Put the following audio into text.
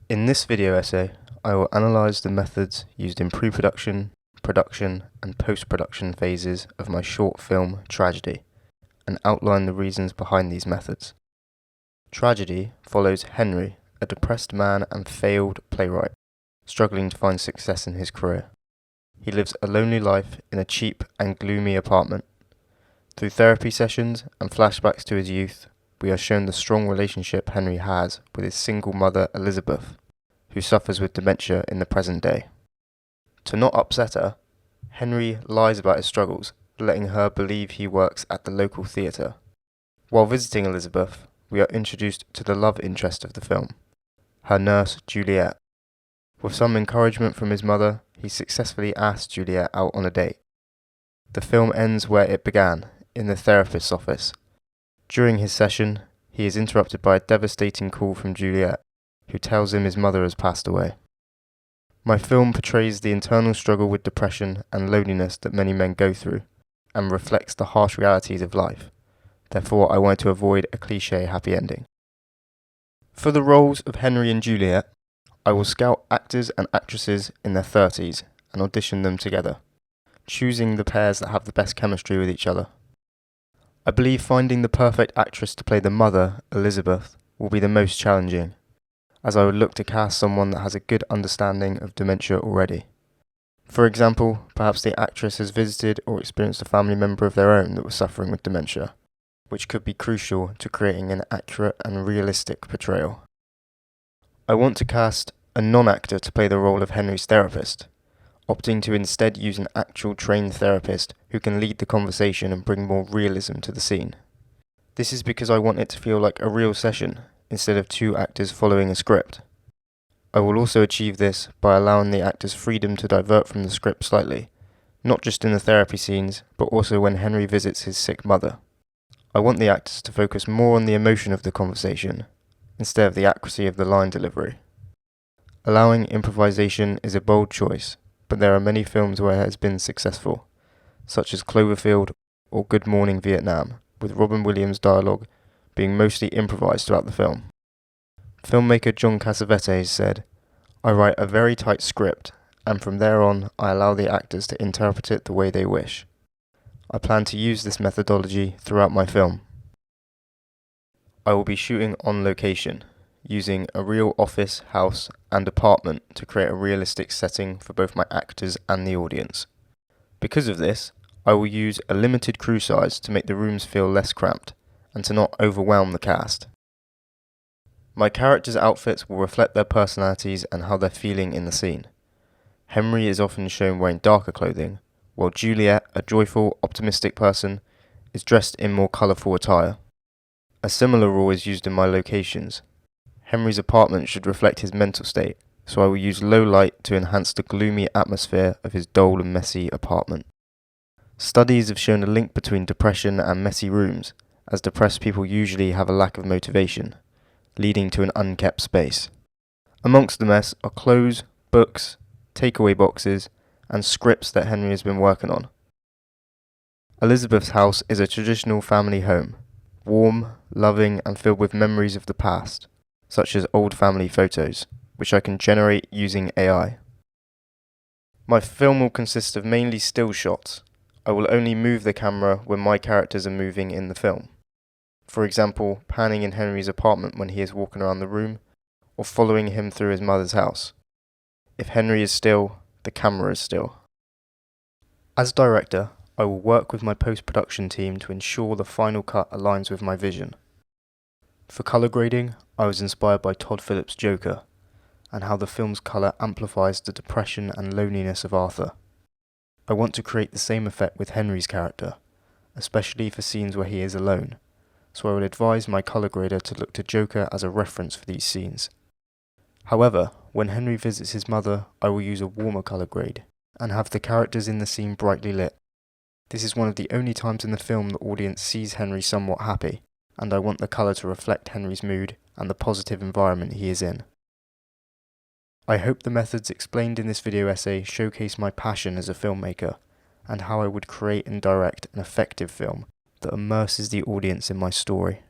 In this video essay, I will analyse the methods used in pre-production, production and post-production phases of my short film Tragedy, and outline the reasons behind these methods. Tragedy follows Henry, a depressed man and failed playwright, struggling to find success in his career. He lives a lonely life in a cheap and gloomy apartment. Through therapy sessions and flashbacks to his youth, we are shown the strong relationship Henry has with his single mother Elizabeth, who suffers with dementia in the present day. To not upset her, Henry lies about his struggles, letting her believe he works at the local theatre. While visiting Elizabeth, we are introduced to the love interest of the film, her nurse Juliet. With some encouragement from his mother, he successfully asks Juliet out on a date. The film ends where it began, in the therapist's office. During his session, he is interrupted by a devastating call from Juliet, who tells him his mother has passed away. My film portrays the internal struggle with depression and loneliness that many men go through, and reflects the harsh realities of life. Therefore, I wanted to avoid a cliché happy ending. For the roles of Henry and Juliet, I will scout actors and actresses in their 30s and audition them together, choosing the pairs that have the best chemistry with each other. I believe finding the perfect actress to play the mother, Elizabeth, will be the most challenging, as I would look to cast someone that has a good understanding of dementia already. For example, perhaps the actress has visited or experienced a family member of their own that was suffering with dementia, which could be crucial to creating an accurate and realistic portrayal. I want to cast a non-actor to play the role of Henry's therapist, opting to instead use an actual trained therapist who can lead the conversation and bring more realism to the scene. This is because I want it to feel like a real session, instead of two actors following a script. I will also achieve this by allowing the actors freedom to divert from the script slightly, not just in the therapy scenes, but also when Henry visits his sick mother. I want the actors to focus more on the emotion of the conversation, instead of the accuracy of the line delivery. Allowing improvisation is a bold choice, but there are many films where it has been successful, such as Cloverfield or Good Morning Vietnam, with Robin Williams' dialogue being mostly improvised throughout the film. Filmmaker John Cassavetes said, "I write a very tight script, and from there on I allow the actors to interpret it the way they wish. I plan to use this methodology throughout my film." I will be shooting on location, using a real office, house and apartment to create a realistic setting for both my actors and the audience. Because of this, I will use a limited crew size to make the rooms feel less cramped, and to not overwhelm the cast. My characters' outfits will reflect their personalities and how they're feeling in the scene. Henry is often shown wearing darker clothing, while Juliet, a joyful, optimistic person, is dressed in more colourful attire. A similar rule is used in my locations. Henry's apartment should reflect his mental state, so I will use low light to enhance the gloomy atmosphere of his dull and messy apartment. Studies have shown a link between depression and messy rooms, as depressed people usually have a lack of motivation, leading to an unkept space. Amongst the mess are clothes, books, takeaway boxes, and scripts that Henry has been working on. Elizabeth's house is a traditional family home, warm, loving, and filled with memories of the past, such as old family photos, which I can generate using AI. My film will consist of mainly still shots. I will only move the camera when my characters are moving in the film. For example, panning in Henry's apartment when he is walking around the room, or following him through his mother's house. If Henry is still, the camera is still. As director, I will work with my post-production team to ensure the final cut aligns with my vision. For colour grading, I was inspired by Todd Phillips' Joker, and how the film's colour amplifies the depression and loneliness of Arthur. I want to create the same effect with Henry's character, especially for scenes where he is alone, so I would advise my colour grader to look to Joker as a reference for these scenes. However, when Henry visits his mother, I will use a warmer colour grade, and have the characters in the scene brightly lit. This is one of the only times in the film the audience sees Henry somewhat happy, and I want the colour to reflect Henry's mood and the positive environment he is in. I hope the methods explained in this video essay showcase my passion as a filmmaker, and how I would create and direct an effective film that immerses the audience in my story.